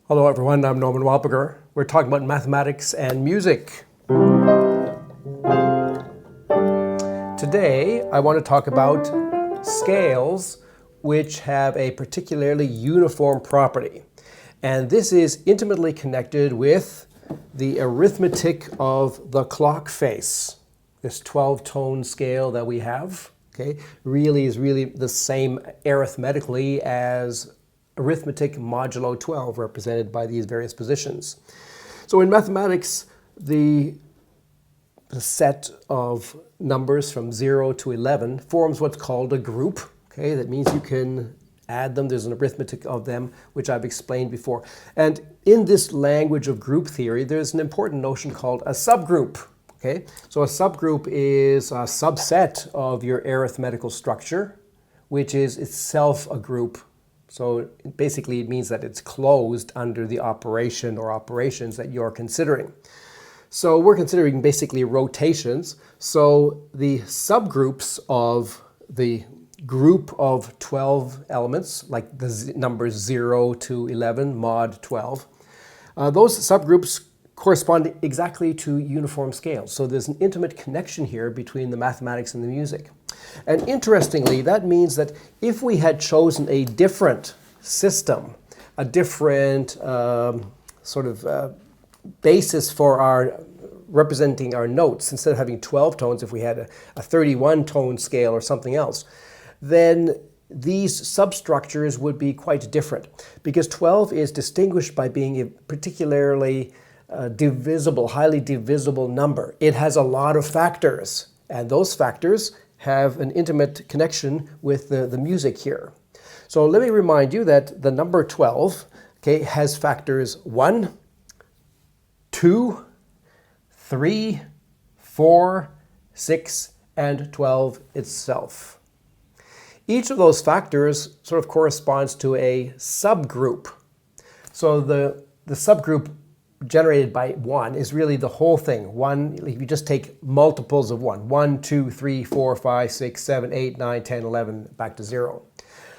Hello everyone, I'm Norman Walpiger. We're talking about mathematics and music. Today I want to talk about scales which have a particularly uniform property. And this is intimately connected with the arithmetic of the clock face. This 12-tone scale that we have, okay, is really the same arithmetically as arithmetic modulo 12, represented by these various positions. So in mathematics, the set of numbers from 0 to 11 forms what's called a group. Okay, that means you can add them. There's an arithmetic of them, which I've explained before. And in this language of group theory, there's an important notion called a subgroup. Okay, so a subgroup is a subset of your arithmetical structure, which is itself a group. So basically it means that it's closed under the operation or operations that you're considering. So we're considering basically rotations. So the subgroups of the group of 12 elements, like the numbers 0 to 11, mod 12, those subgroups correspond exactly to uniform scales. So there's an intimate connection here between the mathematics and the music. And interestingly, that means that if we had chosen a different system, a different basis for our representing our notes, instead of having 12 tones, if we had a 31-tone scale or something else, then these substructures would be quite different, because 12 is distinguished by being a particularly divisible, highly divisible number. It has a lot of factors, and those factors have an intimate connection with the music here. So let me remind you that the number 12, okay, has factors 1, 2, 3, 4, 6, and 12 itself. Each of those factors sort of corresponds to a subgroup. So the subgroup generated by 1 is really the whole thing. 1, if you just take multiples of 1, 1, 2, 3, 4, 5, 6, 7, 8, 9, 10, 11, back to 0.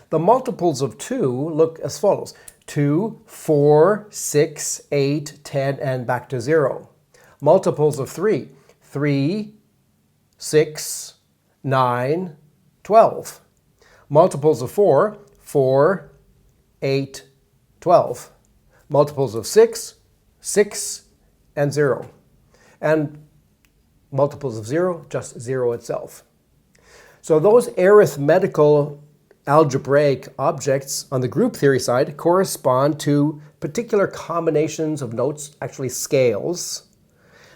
The multiples of 2 look as follows: 2, 4, 6, 8, 10, and back to 0. Multiples of 3, 3, 6, 9, 12. Multiples of 4, 4, 8, 12. Multiples of 6, 6, and 0. And multiples of 0, just 0 itself. So those arithmetical algebraic objects on the group theory side correspond to particular combinations of notes, actually scales,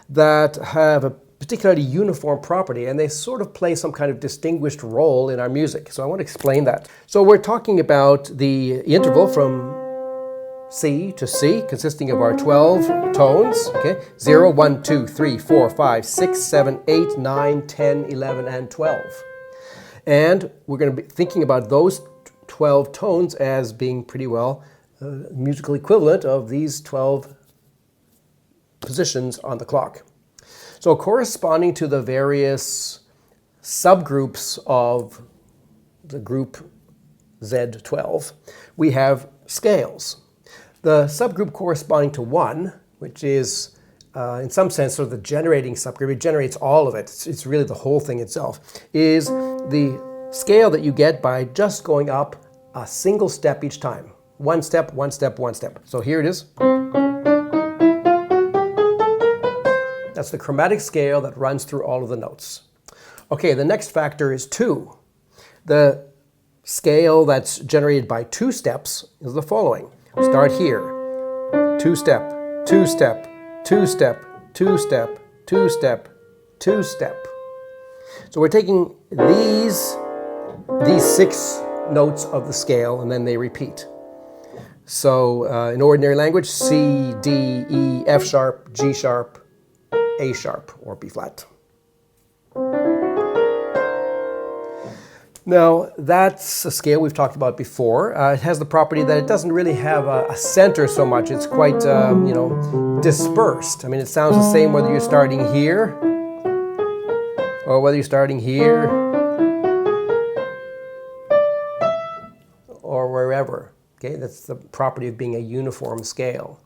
that have a particularly uniform property, and they sort of play some kind of distinguished role in our music. So I want to explain that. So we're talking about the interval from C to C, consisting of our 12 tones, okay? 0, 1, 2, 3, 4, 5, 6, 7, 8, 9, 10, 11, and 12. And we're going to be thinking about those 12 tones as being pretty well musical equivalent of these 12 positions on the clock. So corresponding to the various subgroups of the group Z12, we have scales. The subgroup corresponding to 1, which is in some sense sort of the generating subgroup, it generates all of it, it's really the whole thing itself, is the scale that you get by just going up a single step each time. One step, one step, one step. So here it is. That's the chromatic scale that runs through all of the notes. Okay, the next factor is 2. The scale that's generated by 2 steps is the following. Start here. 2 step, 2 step, 2 step, 2 step, 2 step, 2 step. So we're taking these 6 notes of the scale, and then they repeat. So in ordinary language, C, D, E, F sharp, G sharp, A sharp, or B flat. Now, that's a scale we've talked about before. It has the property that it doesn't really have a center so much. It's quite, dispersed. I mean, it sounds the same whether you're starting here or whether you're starting here or wherever. Okay, that's the property of being a uniform scale.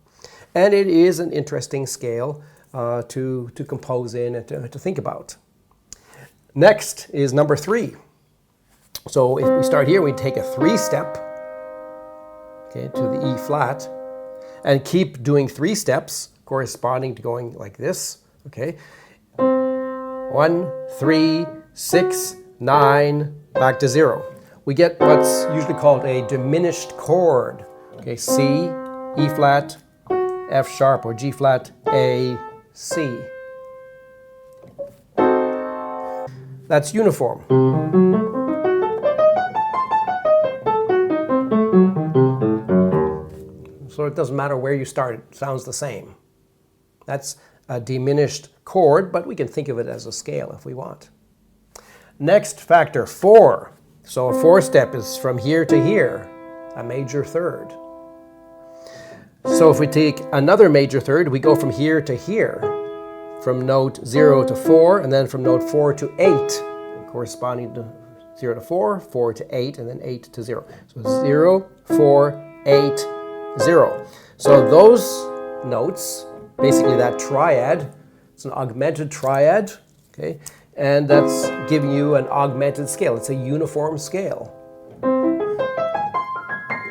And it is an interesting scale to compose in and to think about. Next is number 3. So if we start here, we take a 3-step, okay, to the E flat, and keep doing 3 steps corresponding to going like this, okay? 1, 3, 6, 9, back to 0. We get what's usually called a diminished chord. Okay, C, E flat, F sharp, or G flat, A, C. That's uniform. So it doesn't matter where you start, it sounds the same. That's a diminished chord, but we can think of it as a scale if we want. Next factor, 4. So a 4-step is from here to here, a major third. So if we take another major third, we go from here to here, from note 0 to 4, and then from note 4 to 8, corresponding to 0 to 4, 4 to 8, and then 8 to 0. So 0, 4, 8, 0. So those notes, basically that triad, it's an augmented triad, okay? And that's giving you an augmented scale. It's a uniform scale.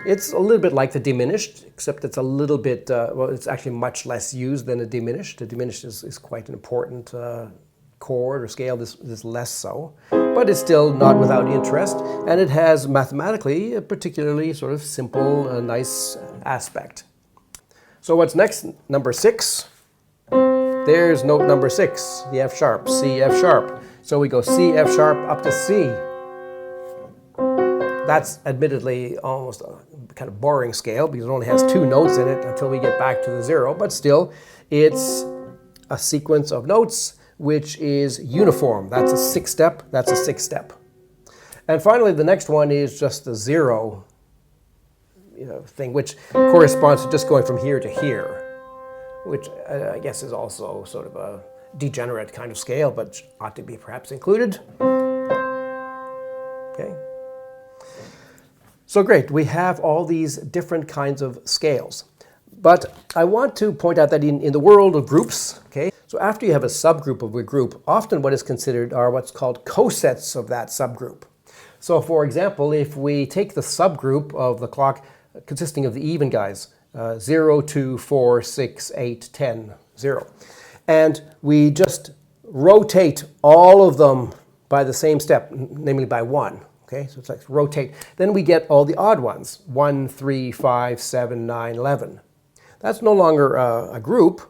It's a little bit like the diminished, except it's a little bit, well, it's actually much less used than a diminished. The diminished is quite an important chord or scale. This is less so. But it's still not without interest. And it has mathematically a particularly sort of simple, nice aspect. So what's next? Number 6. There's note number 6, the F sharp, C, F sharp. So we go C, F sharp, up to C. That's admittedly almost a kind of boring scale because it only has 2 notes in it until we get back to the 0. But still, it's a sequence of notes which is uniform. That's a 6-step, that's a 6-step. And finally, the next one is just the 0 thing, which corresponds to just going from here to here, which I guess is also sort of a degenerate kind of scale, but ought to be perhaps included. Okay. So great, we have all these different kinds of scales. But I want to point out that in the world of groups, okay, so after you have a subgroup of a group, often what is considered are what's called cosets of that subgroup. So for example, if we take the subgroup of the clock consisting of the even guys, 0, 2, 4, 6, 8, 10, 0. And we just rotate all of them by the same step, namely by 1. Okay, so it's like rotate. Then we get all the odd ones, 1, 3, 5, 7, 9, 11. That's no longer a group,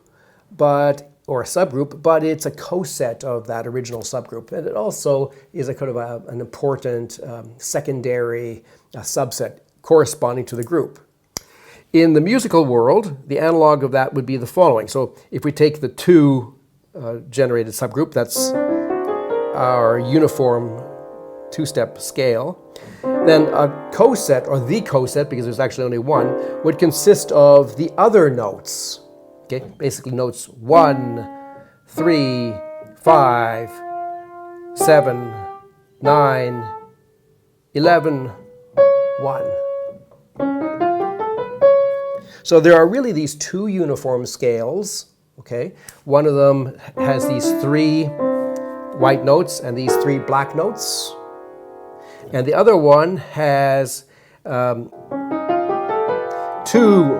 or a subgroup, but it's a coset of that original subgroup. And it also is a kind of an important secondary subset corresponding to the group. In the musical world, the analog of that would be the following. So if we take the 2 generated subgroup, that's our uniform 2-step scale, then a coset, or the coset, because there's actually only one, would consist of the other notes. Okay, basically notes 1, 3, 5, 7, 9, 11, 1. So there are really these 2 uniform scales, okay? One of them has these 3 white notes and these 3 black notes. And the other one has 2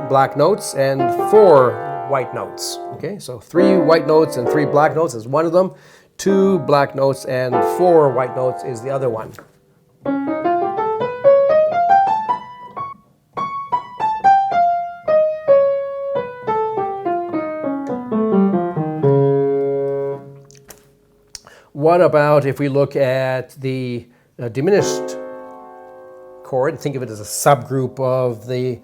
black notes and 4 white notes, okay? So 3 white notes and 3 black notes is one of them. 2 black notes and 4 white notes is the other one. What about if we look at the diminished chord, think of it as a subgroup of the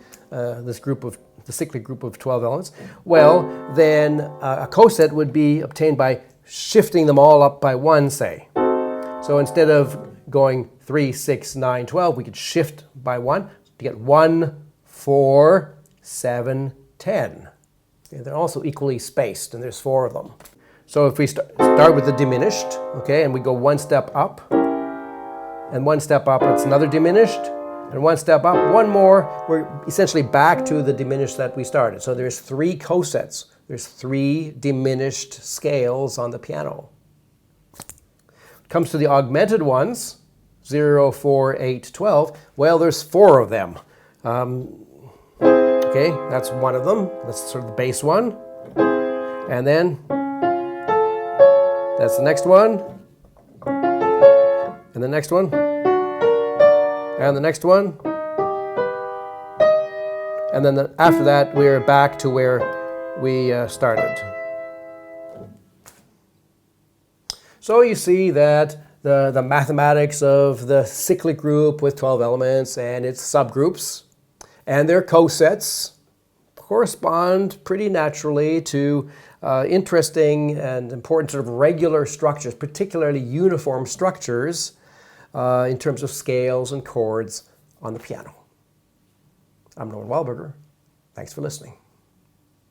cyclic group of 12 elements? Well, then a coset would be obtained by shifting them all up by 1, say. So instead of going 3, 6, 9, 12, we could shift by 1 to get 1, 4, 7, 10. Okay, they're also equally spaced, and there's 4 of them. So if we start with the diminished, okay, and we go 1 step up, and 1 step up, it's another diminished, And one step up, one more, we're essentially back to the diminished that we started. So there's 3 cosets. There's 3 diminished scales on the piano. Comes to the augmented ones, 0, 4, 8, 12. Well, there's 4 of them. Okay, that's one of them. That's sort of the bass one. And then that's the next one. And the next one. And the next one. And then after that, we're back to where we started. So you see that the mathematics of the cyclic group with 12 elements and its subgroups and their cosets correspond pretty naturally to interesting and important sort of regular structures, particularly uniform structures in terms of scales and chords on the piano. I'm Norman Wildberger. Thanks for listening.